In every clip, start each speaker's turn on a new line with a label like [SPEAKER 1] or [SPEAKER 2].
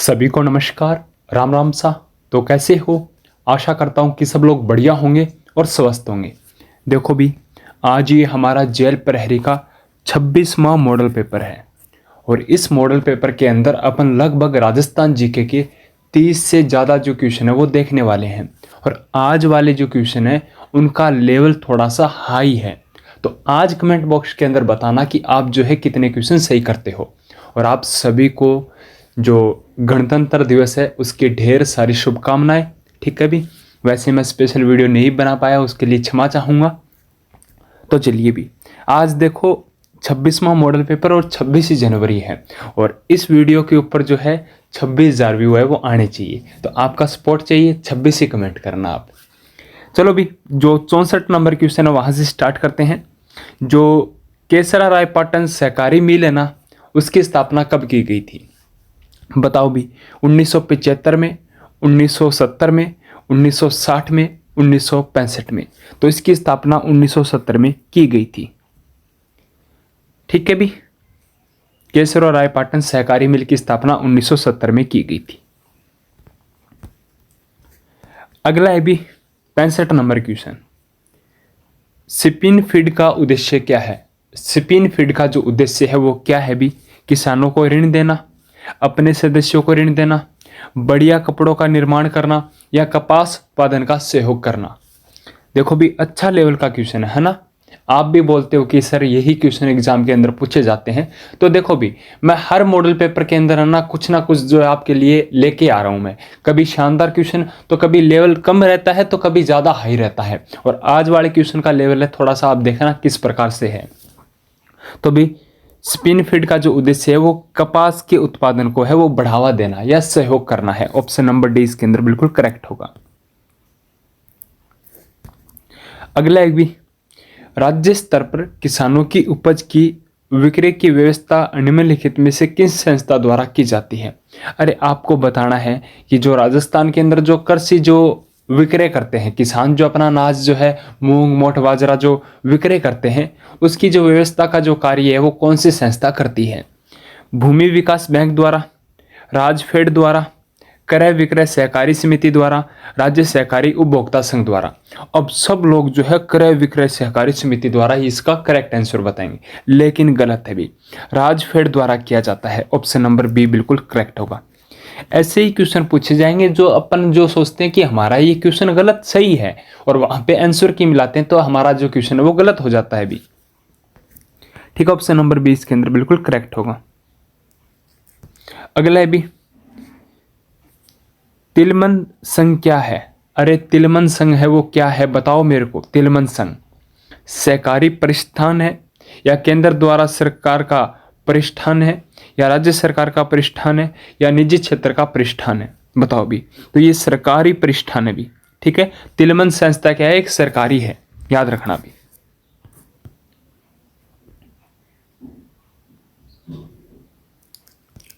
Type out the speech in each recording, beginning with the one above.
[SPEAKER 1] सभी को नमस्कार, राम राम सा। तो कैसे हो? आशा करता हूँ कि सब लोग बढ़िया होंगे और स्वस्थ होंगे। देखो भी, आज ये हमारा जेल प्रहरी का 26वां मॉडल पेपर है और इस मॉडल पेपर के अंदर अपन लगभग राजस्थान जीके के 30 से ज़्यादा जो क्वेश्चन है वो देखने वाले हैं। और आज वाले जो क्वेश्चन है उनका लेवल थोड़ा सा हाई है। तो आज कमेंट बॉक्स के अंदर बताना कि आप जो है कितने क्वेश्चन सही करते हो। और आप सभी को जो गणतंत्र दिवस है उसकी ढेर सारी शुभकामनाएं। ठीक है भी, वैसे मैं स्पेशल वीडियो नहीं बना पाया, उसके लिए क्षमा चाहूँगा। तो चलिए भी, आज देखो 26वां मॉडल पेपर और 26 जनवरी है और इस वीडियो के ऊपर जो है 26,000 व्यू है वो आने चाहिए। तो आपका सपोर्ट चाहिए, 26 ही कमेंट करना आप। चलो भी, जो 64 नंबर क्वेश्चन है वहाँ से स्टार्ट करते हैं। जो केसरा राय पाटन सहकारी मिल है ना, उसकी स्थापना कब की गई थी? बताओ भी। 1975 में, 1970 में, 1960 में, 1965 में। तो इसकी स्थापना 1970 में की गई थी। ठीक है भी, केसरा राय पाटन सहकारी मिल की स्थापना 1970 में की गई थी। अगला है भी 65 नंबर क्वेश्चन। स्पिन फीड का उद्देश्य क्या है? स्पिन फीड का जो उद्देश्य है वो क्या है भी? किसानों को ऋण देना, अपने सदस्यों को ऋण देना, बढ़िया कपड़ों का निर्माण करना या कपास उत्पादन का सहयोग करना। देखो भी, अच्छा लेवल का क्वेश्चन है ना। आप भी बोलते हो कि सर यही क्वेश्चन एग्जाम के अंदर पूछे जाते हैं। तो देखो भी, मैं हर मॉडल पेपर के अंदर ना कुछ जो है आपके लिए लेके आ रहा हूं। मैं कभी शानदार क्वेश्चन, तो कभी लेवल कम रहता है, तो कभी ज़्यादा हाई रहता है। और आज वाले क्वेश्चन का लेवल है थोड़ा सा, आप देखना किस प्रकार से है। तो भी स्पिन फीड का जो उद्देश्य है वो कपास के उत्पादन को है वो बढ़ावा देना या सहयोग करना है। ऑप्शन नंबर डी इसके अंदर बिल्कुल करेक्ट होगा। अगला एक भी, राज्य स्तर पर किसानों की उपज की विक्रय की व्यवस्था निम्नलिखित में से किस संस्था द्वारा की जाती है? अरे आपको बताना है कि जो राजस्थान के अंदर जो कृषि जो विक्रय करते हैं, किसान जो अपना अनाज जो है मूंग मोठ बाजरा जो विक्रय करते हैं, उसकी जो व्यवस्था का जो कार्य है वो कौन सी संस्था करती है? भूमि विकास बैंक द्वारा, राजफेड द्वारा, क्रय विक्रय सहकारी समिति द्वारा, राज्य सहकारी उपभोक्ता संघ द्वारा। अब सब लोग जो है क्रय विक्रय सहकारी समिति द्वारा ही इसका करेक्ट आंसर बताएंगे, लेकिन गलत है भी। राजफेड द्वारा किया जाता है। ऑप्शन नंबर बी बिल्कुल करेक्ट होगा। ऐसे ही क्वेश्चन पूछे जाएंगे जो अपन जो सोचते हैं कि हमारा ये क्वेश्चन गलत सही है और वहां पे आंसर की मिलाते हैं तो हमारा जो क्वेश्चन है वो गलत हो जाता है भी। ठीक है, ऑप्शन नंबर 20 के अंदर बिल्कुल करेक्ट होगा। अगला है भी, तिलमन संघ क्या है? अरे तिलमन संघ है वो क्या है बताओ मेरे को। तिलमन संघ सहकारी प्रतिष्ठान है या केंद्र द्वारा सरकार का प्रतिष्ठान है या राज्य सरकार का प्रतिष्ठान है या निजी क्षेत्र का प्रतिष्ठान है? बताओ भी। तो ये सरकारी प्रतिष्ठान है भी। ठीक है, तिलमन संस्था क्या है? एक सरकारी है, याद रखना भी।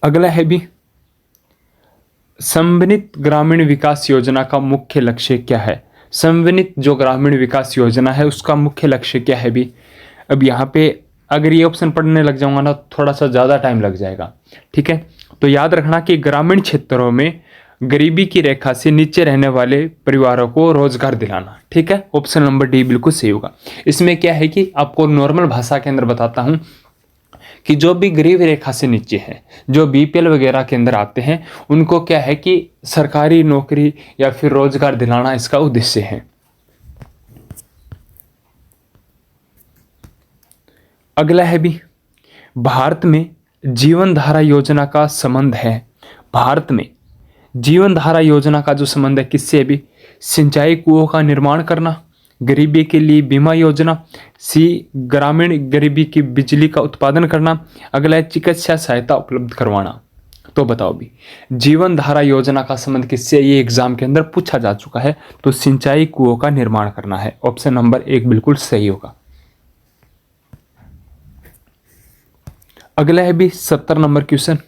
[SPEAKER 1] अगला है भी, समन्वित ग्रामीण विकास योजना का मुख्य लक्ष्य क्या है? समन्वित जो ग्रामीण विकास योजना है उसका मुख्य लक्ष्य क्या है भी? अब यहाँ पे अगर ये ऑप्शन पढ़ने लग जाऊंगा ना थोड़ा सा ज़्यादा टाइम लग जाएगा। ठीक है, तो याद रखना कि ग्रामीण क्षेत्रों में गरीबी की रेखा से नीचे रहने वाले परिवारों को रोजगार दिलाना। ठीक है, ऑप्शन नंबर डी बिल्कुल सही होगा। इसमें क्या है कि आपको नॉर्मल भाषा के अंदर बताता हूँ कि जो भी गरीब रेखा से नीचे हैं, जो बीपीएल वगैरह के अंदर आते हैं, उनको क्या है कि सरकारी नौकरी या फिर रोजगार दिलाना इसका उद्देश्य है। अगला है भी, भारत में जीवन धारा योजना का संबंध है। भारत में जीवन धारा योजना का जो संबंध है किससे है भी? सिंचाई कुओं का निर्माण करना, गरीबी के लिए बीमा योजना, सी ग्रामीण गरीबी की बिजली का उत्पादन करना, अगला है चिकित्सा सहायता उपलब्ध करवाना। तो बताओ भी, जीवन धारा योजना का संबंध किससे? ये एग्जाम के अंदर पूछा जा चुका है। तो सिंचाई कुओं का निर्माण करना है। ऑप्शन नंबर 1 बिल्कुल सही होगा। अगला है भी 70 नंबर क्वेश्चन।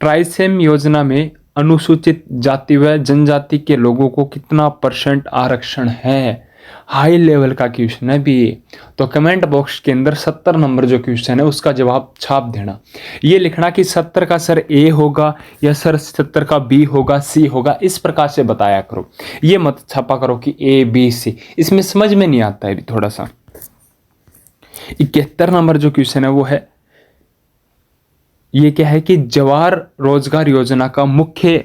[SPEAKER 1] ट्राइसेम योजना में अनुसूचित जाति व जनजाति के लोगों को कितना % आरक्षण है? हाई लेवल का क्वेश्चन है भी ये। तो कमेंट बॉक्स के अंदर 70 नंबर जो क्वेश्चन है उसका जवाब छाप देना। ये लिखना कि 70 का सर ए होगा या सर 70 का बी होगा, सी होगा, इस प्रकार से बताया करो। ये मत छापा करो कि ए बी सी, इसमें समझ में नहीं आता है भी थोड़ा सा। 71 नंबर जो क्वेश्चन है वो है, ये क्या है कि जवाहर रोजगार योजना का मुख्य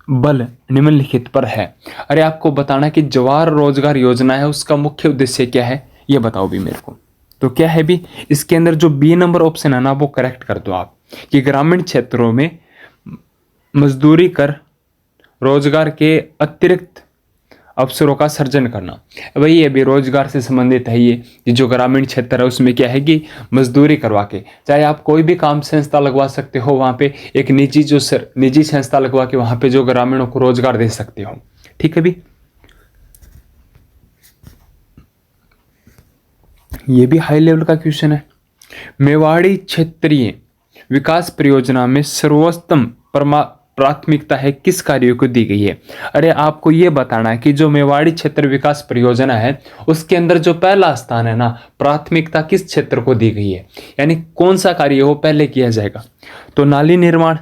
[SPEAKER 1] बल निम्नलिखित पर है। अरे आपको बताना कि जवाहर रोजगार योजना है उसका मुख्य उद्देश्य क्या है, ये बताओ भी मेरे को। तो क्या है भी, इसके अंदर जो बी नंबर ऑप्शन है ना वो करेक्ट कर दो आप, कि ग्रामीण क्षेत्रों में मजदूरी कर रोजगार के अतिरिक्त अवसरों का सर्जन करना। भाई ये बेरोजगार से संबंधित है ये जो ग्रामीण क्षेत्र है उसमें क्या है कि मजदूरी करवा के, चाहे आप कोई भी काम संस्था लगवा सकते हो वहाँ पे, एक निजी संस्था लगवा के वहाँ पे जो ग्रामीणों को रोजगार दे सकते हो। ठीक है भी, ये भी हाई लेवल का क्वेश्चन है। मेवाड़ी क्षेत्रीय विकास परियोजना में सर्वोत्तम प्राथमिकता है किस कार्य को दी गई है। अरे आपको ये बताना है कि जो मेवाड़ी क्षेत्र विकास परियोजना है उसके अंदर जो पहला स्थान है ना, प्राथमिकता किस क्षेत्र को दी गई है, यानी कौन सा कार्य वो पहले किया जाएगा। तो नाली निर्माण,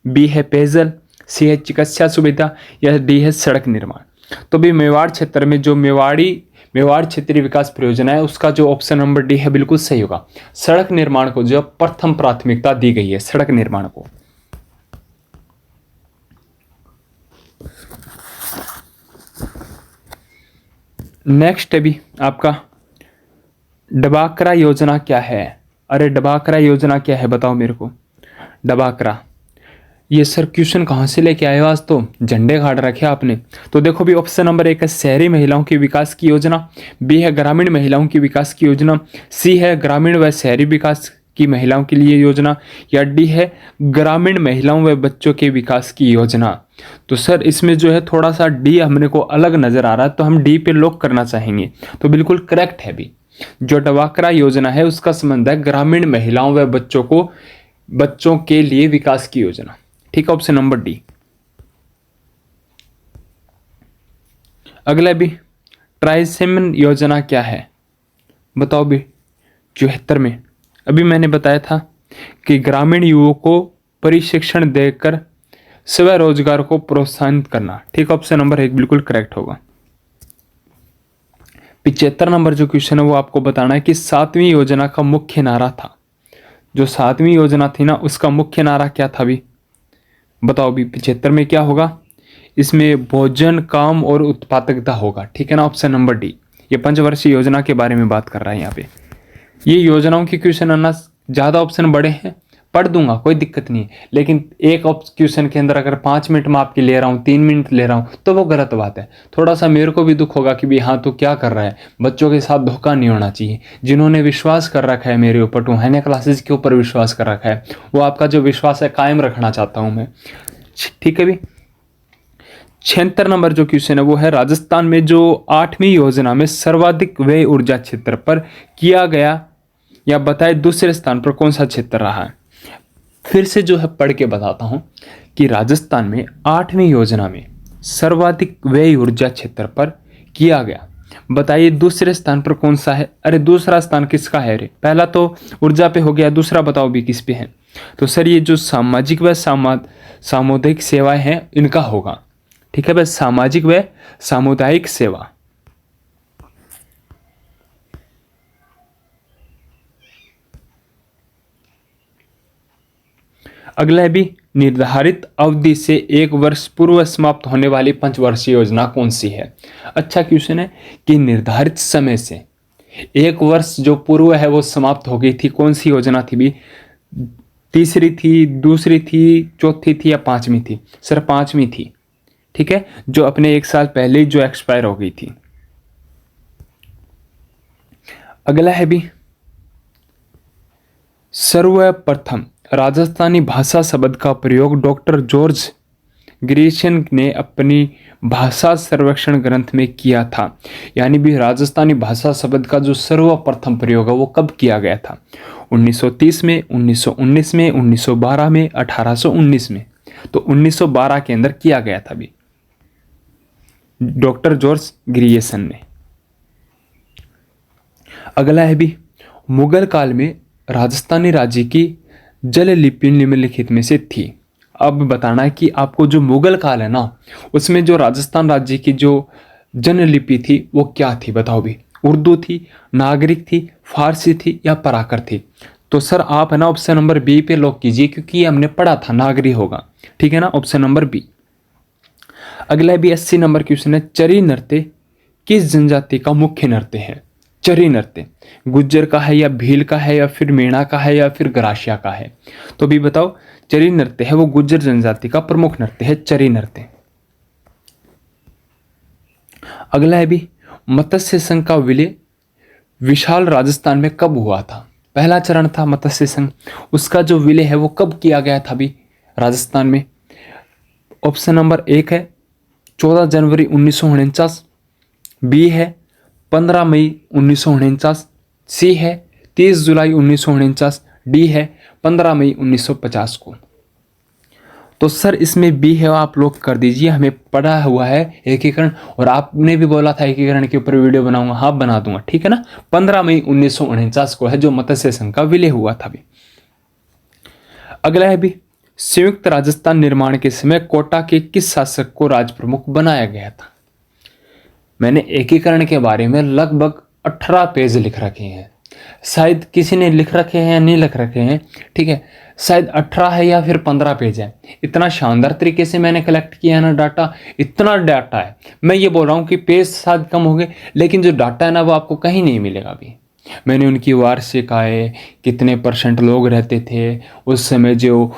[SPEAKER 1] बी है पेयजल, सी है चिकित्सा सुविधा, या डी है सड़क निर्माण। तो भी मेवाड़ क्षेत्र में जो मेवाड़ क्षेत्रीय विकास परियोजना है उसका जो ऑप्शन नंबर डी है बिल्कुल सही होगा। सड़क निर्माण को जो प्रथम प्राथमिकता दी गई है, सड़क निर्माण को। नेक्स्ट है भी आपका डबाकरा योजना क्या है। अरे डबाकरा योजना क्या है बताओ मेरे को। डबाकरा, ये सर क्वेश्चन कहाँ से लेके आए हो, आज तो झंडे गाड़ रखे आपने। तो देखो भी ऑप्शन नंबर 1 है शहरी महिलाओं के विकास की योजना, बी है ग्रामीण महिलाओं की विकास की योजना, सी है ग्रामीण व शहरी विकास की महिलाओं के लिए योजना, या डी है ग्रामीण महिलाओं व बच्चों के विकास की योजना। तो सर इसमें जो है थोड़ा सा डी हमने को अलग नजर आ रहा है, तो हम डी पे लॉक करना चाहेंगे। तो बिल्कुल करेक्ट है भी, जो डबाकरा योजना है उसका संबंध है ग्रामीण महिलाओं व बच्चों के लिए विकास की योजना। ठीक है, ऑप्शन नंबर डी। अगला भी ट्राइसेमन योजना क्या है बताओ भी। 74 में अभी मैंने बताया था कि ग्रामीण युवाओं को प्रशिक्षण देकर स्वरोजगार को प्रोत्साहित करना। ठीक, ऑप्शन नंबर 1 बिल्कुल करेक्ट होगा। 75 नंबर जो क्वेश्चन है वो आपको बताना है कि 7वीं योजना का मुख्य नारा था। जो 7वीं योजना थी ना उसका मुख्य नारा क्या था भी बताओ भी। 75 में क्या होगा, इसमें भोजन, काम और उत्पादकता होगा। ठीक है ना, ऑप्शन नंबर डी। ये पंचवर्षीय योजना के बारे में बात कर रहा है यहाँ पे। ये योजनाओं के क्वेश्चन आना ज़्यादा ऑप्शन बड़े हैं, पढ़ दूंगा कोई दिक्कत नहीं है, लेकिन एक क्वेश्चन के अंदर अगर 5 मिनट में आपके ले रहा हूँ, 3 मिनट ले रहा हूँ, तो वो गलत बात है। थोड़ा सा मेरे को भी दुख होगा कि भी हाँ तो क्या कर रहा है, बच्चों के साथ धोखा नहीं होना चाहिए। जिन्होंने विश्वास कर रखा है मेरे ऊपर, टूहाना क्लासेस के ऊपर विश्वास कर रखा है, वो आपका जो विश्वास है कायम रखना चाहता हूँ मैं। ठीक है भी। 76 नंबर जो क्वेश्चन है वो है राजस्थान में जो 8वीं योजना में सर्वाधिक व्यय ऊर्जा क्षेत्र पर किया गया या बताए दूसरे स्थान पर कौन सा क्षेत्र रहा है। फिर से जो है पढ़ के बताता हूं कि राजस्थान में 8वीं योजना में सर्वाधिक व्यय ऊर्जा क्षेत्र पर किया गया, बताइए दूसरे स्थान पर कौन सा है। अरे दूसरा स्थान किसका है रे, पहला तो ऊर्जा पे हो गया, दूसरा बताओ भी किस पे है। तो सर ये जो सामाजिक व सामुदायिक सेवाएं हैं इनका होगा। ठीक है, बस सामाजिक व सामुदायिक सेवा। अगला है भी निर्धारित अवधि से 1 वर्ष पूर्व समाप्त होने वाली पंचवर्षीय योजना कौन सी है। अच्छा क्वेश्चन है कि निर्धारित समय से 1 वर्ष जो पूर्व है वो समाप्त हो गई थी, कौन सी योजना थी भी। तीसरी थी, दूसरी थी, चौथी थी या 5वीं थी। सर 5वीं थी। ठीक है, जो अपने 1 साल पहले जो एक्सपायर हो गई थी। अगला है भी सर्वप्रथम राजस्थानी भाषा शब्द का प्रयोग डॉक्टर जॉर्ज ग्रीशन ने अपनी भाषा सर्वेक्षण ग्रंथ में किया था। यानी भी राजस्थानी भाषा शब्द का जो सर्वप्रथम प्रयोग है वो कब किया गया था। 1930 में, 1919 में, 1912 में, 1819 में। तो 1912 के अंदर किया गया था भी डॉक्टर जॉर्ज ग्रियसन ने। अगला है भी, मुगल काल में राजस्थानी राज्य की जल लिपि निम्नलिखित में से थी। अब बताना है कि आपको जो मुगल काल है ना, उसमें जो राजस्थान राज्य की जो जन लिपि थी वो क्या थी, बताओ भी। उर्दू थी, नागरिक थी, फारसी थी या पराकर थी? तो सर आप है ना ऑप्शन नंबर बी पे लॉक कीजिए, क्योंकि ये हमने पढ़ा था नागरी होगा। ठीक है ना, ऑप्शन नंबर बी। अगला भी 80 नंबर क्वेश्चन है, चरी नृत्य किस जनजाति का मुख्य नृत्य है? चरी नृत्य गुज्जर का है या भील का है या फिर मीणा का है या फिर गरासिया का है? तो भी बताओ। चरी नृत्य है वो गुज्जर जनजाति का प्रमुख नृत्य है, चरी नृत्य। अगला है भी, मत्स्य संघ का विलय विशाल राजस्थान में कब हुआ था? पहला चरण था मत्स्य संघ, उसका जो विलय है वो कब किया गया था भी राजस्थान में? ऑप्शन नंबर एक है 14 जनवरी 1949, बी है 15 मई 1949, सी है 30 जुलाई 1949, डी है 15 मई 1950 को। तो सर इसमें बी है, आप लोग कर दीजिए। हमें पढ़ा हुआ है एकीकरण, और आपने भी बोला था एकीकरण के ऊपर वीडियो बनाऊंगा, हाँ बना दूंगा, ठीक है ना। 15 मई 1949 को है जो मत्स्य संघ का विलय हुआ था भी। अगला है भी, संयुक्त राजस्थान निर्माण के समय कोटा के किस शासक को राज प्रमुख बनाया गया था? मैंने एकीकरण के बारे में लगभग 18 पेज लिख रखे हैं, शायद किसी ने लिख रखे हैं या नहीं लिख रखे हैं, ठीक है। शायद 18 है या फिर 15 पेज है। इतना शानदार तरीके से मैंने कलेक्ट किया है ना डाटा, इतना डाटा है। मैं ये बोल रहा हूँ कि पेज शायद कम हो गए, लेकिन जो डाटा है ना वो आपको कहीं नहीं मिलेगा अभी। मैंने उनकी वार्षिक आय, कितने % लोग रहते थे उस समय, जो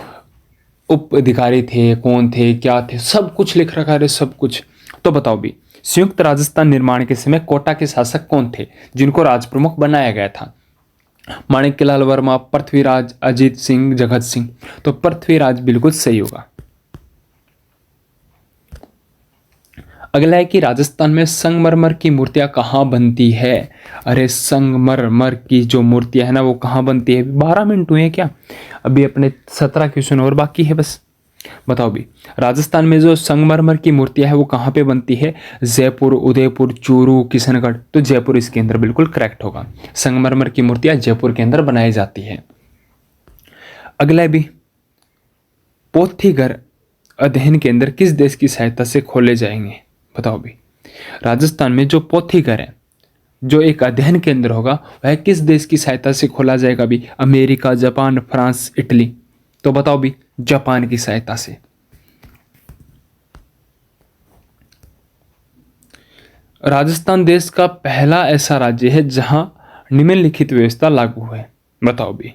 [SPEAKER 1] उप अधिकारी थे, कौन थे, क्या थे, सब कुछ लिख रखा है, सब कुछ। तो बताओ भी, संयुक्त राजस्थान निर्माण के समय कोटा के शासक कौन थे जिनको राज प्रमुख बनाया गया था? माणिक्यलाल वर्मा, पृथ्वीराज, अजीत सिंह, जगत सिंह। तो पृथ्वीराज बिल्कुल सही होगा। अगला है कि राजस्थान में संगमरमर की मूर्तियां कहाँ बनती है? अरे संगमरमर की जो मूर्तियां है ना वो कहाँ बनती है? 12 मिनट हुए हैं क्या? अभी अपने 17 क्वेश्चन और बाकी है बस। बताओ भी, राजस्थान में जो संगमरमर की मूर्तियां है वो कहाँ पे बनती है? जयपुर, उदयपुर, चूरू, किशनगढ़। तो जयपुर इसके अंदर बिल्कुल करेक्ट होगा। संगमरमर की मूर्तियां जयपुर के अंदर बनाई जाती है। अगला भी, पोथीघर अध्ययन केंद्र किस देश की सहायता से खोले जाएंगे? बताओ भी, राजस्थान में जो पोथीघर है, जो एक अध्ययन केंद्र होगा, वह किस देश की सहायता से खोला जाएगा भी? America, Japan, France, Italy. तो बताओ भी, जापान की सहायता से। राजस्थान देश का पहला ऐसा राज्य है जहां निम्नलिखित व्यवस्था लागू है। बताओ भी,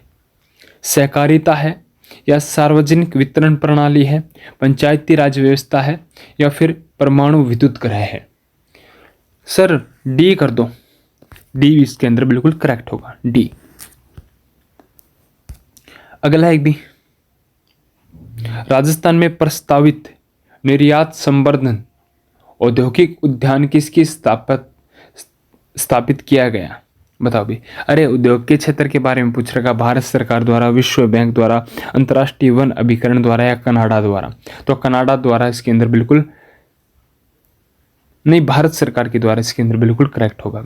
[SPEAKER 1] सहकारिता है या सार्वजनिक वितरण प्रणाली है, पंचायती राज व्यवस्था है या फिर परमाणु विद्युत ग्रह है? सर डी कर दो, डी इसके अंदर बिल्कुल करेक्ट होगा, डी। अगला एक भी, राजस्थान में प्रस्तावित निर्यात संवर्धन औद्योगिक उद्यान किसकी स्थापित किया गया? बताओ भी। अरे उद्योग के क्षेत्र के बारे में पूछ रखा, भारत सरकार द्वारा, विश्व बैंक द्वारा, अंतर्राष्ट्रीय वन अभिकरण द्वारा या कनाडा द्वारा? तो कनाडा द्वारा इसके अंदर बिल्कुल नहीं, भारत सरकार के द्वारा इसके अंदर बिल्कुल करेक्ट होगा।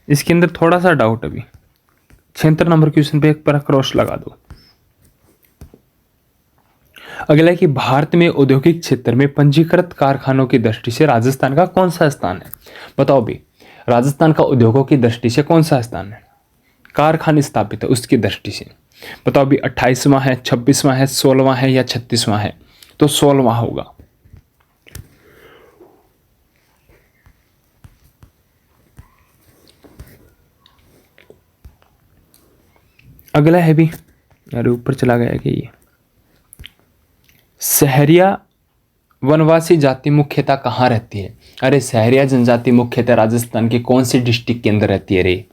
[SPEAKER 1] इसके अंदर थोड़ा सा डाउट अभी, 76 नंबर क्वेश्चन पे एक पर क्रॉस लगा दो। अगला है कि भारत में औद्योगिक क्षेत्र में पंजीकृत कारखानों की दृष्टि से राजस्थान का कौन सा स्थान है? बताओ भी, राजस्थान का उद्योगों की दृष्टि से कौन सा स्थान है? कारखाने स्थापित है उसकी दृष्टि से। बताओ भी, 28वां है, 26वां है, 16वां है या 36वां है? तो 16वां होगा। अगला है भी, यार ऊपर चला गया कि ये सहरिया वनवासी जाति मुख्यतः कहाँ रहती है? अरे सहरिया जनजाति मुख्यतः राजस्थान के कौन सी डिस्ट्रिक्ट के अंदर रहती है रे?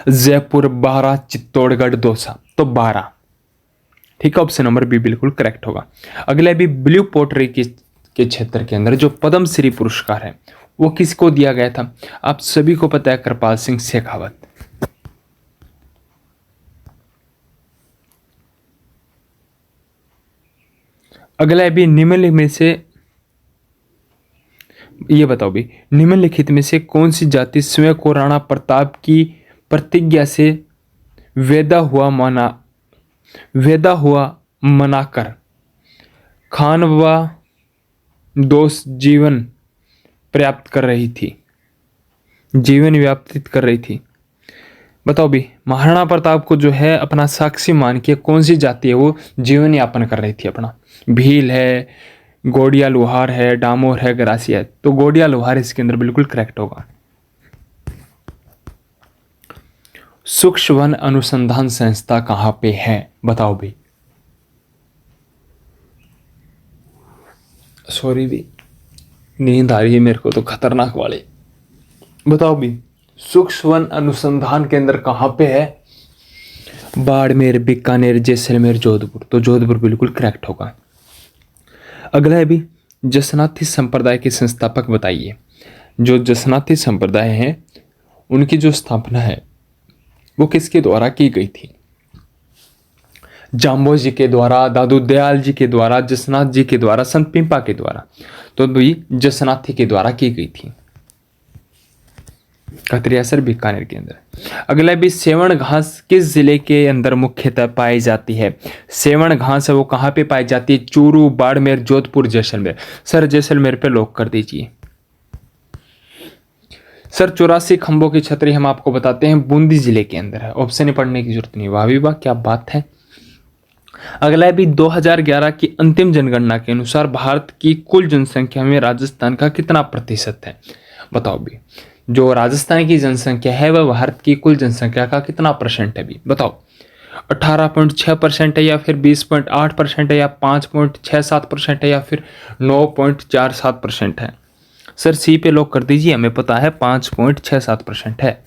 [SPEAKER 1] जयपुर, बारा, चित्तौड़गढ़, दौसा। तो 12, ठीक है, ऑप्शन नंबर बी बिल्कुल करेक्ट होगा। अगला भी, ब्लू पोट्री के क्षेत्र के अंदर जो पद्मश्री पुरस्कार है वो किसको दिया गया था? आप सभी को पता है, कृपाल सिंह शेखावत। अगला भी, निम्नलिखित में से ये बताओ भी, निम्नलिखित में से कौन सी जाति स्वयं को राणा प्रताप की प्रतिज्ञा से वेदा हुआ मनाकर खान व दोष जीवन व्याप्त कर रही थी। बताओ भी, महाराणा प्रताप को जो है अपना साक्षी मान के कौन सी जाति है वो जीवन यापन कर रही थी अपना? भील है, गोडिया लोहार है, डामोर है, ग्रासिया है। तो गोडिया लोहार इसके अंदर बिल्कुल करेक्ट होगा। सूक्ष्म वन अनुसंधान संस्था कहां पे है? बताओ भी। सॉरी भी, नींद आ रही है मेरे को तो खतरनाक वाले। बताओ भी, सूक्ष्म वन अनुसंधान केंद्र कहां पे है? बाड़मेर, बीकानेर, जैसलमेर, जोधपुर। तो जोधपुर बिल्कुल करेक्ट होगा। अगला है भी, जसनाथी संप्रदाय के संस्थापक बताइए। जो जसनाथी संप्रदाय है उनकी जो स्थापना है वो किसके द्वारा की गई थी? जाम्बो जी के द्वारा, दादू दयाल जी के द्वारा, जसनाथ जी के द्वारा, संत पिंपा के द्वारा। तो भी जसनाथी के द्वारा की गई थी। कतरियासर बीकानेर के अंदर। अगला भी, सेवण घास किस जिले के अंदर मुख्यतः पाई जाती है? सेवण घास है वो कहाँ पे पाई जाती है? चूरू, बाड़मेर, जोधपुर, जैसलमेर। सर जैसलमेर पे लॉक कर दीजिए। सर 84 खंभों की छतरी हम आपको बताते हैं बूंदी जिले के अंदर है। ऑप्शन पढ़ने की जरूरत नहीं। वाह भी वाह, क्या बात है। अगला भी, 2011 की अंतिम जनगणना के अनुसार भारत की कुल जनसंख्या में राजस्थान का कितना प्रतिशत है? बताओ भी, जो राजस्थान की जनसंख्या है वह भारत की कुल जनसंख्या का कितना परसेंट है? भी बताओ। 18.6% है, या फिर 20.8% है, या 5.67% है, या फिर 9.47% है? सर सी पे लॉक कर दीजिए। हमें पता है 5.67% है।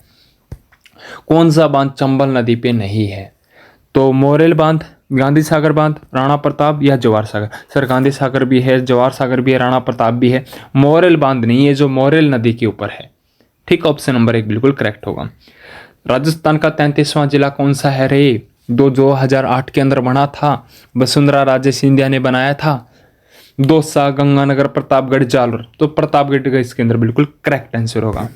[SPEAKER 1] कौन सा बांध चंबल नदी पे नहीं है? तो मोरेल बांध, गांधी सागर बांध, राणा प्रताप या जवाहर सागर? सर गांधी सागर भी है, जवाहर सागर भी है, राणा प्रताप भी है। मोरेल बांध नहीं है जो मोरेल नदी के ऊपर है। ठीक, ऑप्शन नंबर 1 बिल्कुल करेक्ट होगा। राजस्थान का 33वां जिला कौन सा है रे? 2008 के अंदर बना था, वसुंधरा राजे सिंधिया ने बनाया था। दौसा, गंगानगर, प्रतापगढ़, जालोर। तो प्रतापगढ़ का इसके अंदर बिल्कुल करेक्ट आंसर होगा।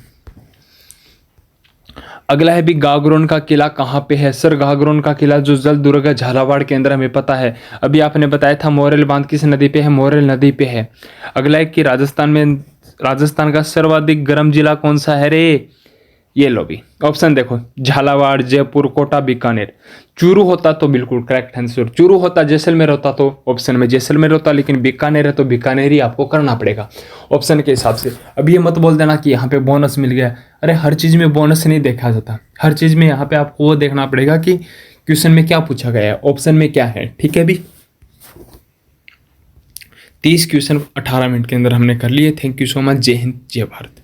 [SPEAKER 1] अगला है भी, गागरोन का किला कहाँ पे है? सर गागरोन का किला जो जल दुर्ग है झालावाड़ के अंदर, हमें पता है। अभी आपने बताया था मोरेल बांध किस नदी पे है? मोरेल नदी पे है। अगला है कि राजस्थान का सर्वाधिक गर्म जिला कौन सा है रे? ये लो भी, ऑप्शन देखो, झालावाड़, जयपुर, कोटा, बीकानेर। चूरू होता तो बिल्कुल करेक्ट आंसर। चूरू होता, जैसलमेर होता तो ऑप्शन में जैसलमेर होता, लेकिन बीकानेर है तो बीकानेर ही आपको करना पड़ेगा ऑप्शन के हिसाब से। अब ये मत बोल देना कि यहाँ पे बोनस मिल गया। अरे हर चीज़ में बोनस नहीं देखा जाता। हर चीज़ में यहाँ पे आपको वो देखना पड़ेगा कि क्वेश्चन में क्या पूछा गया है, ऑप्शन में क्या है। ठीक है भी, 30 क्वेश्चन 18 मिनट के अंदर हमने कर लिए। Thank you so much. जय हिंद, जय भारत।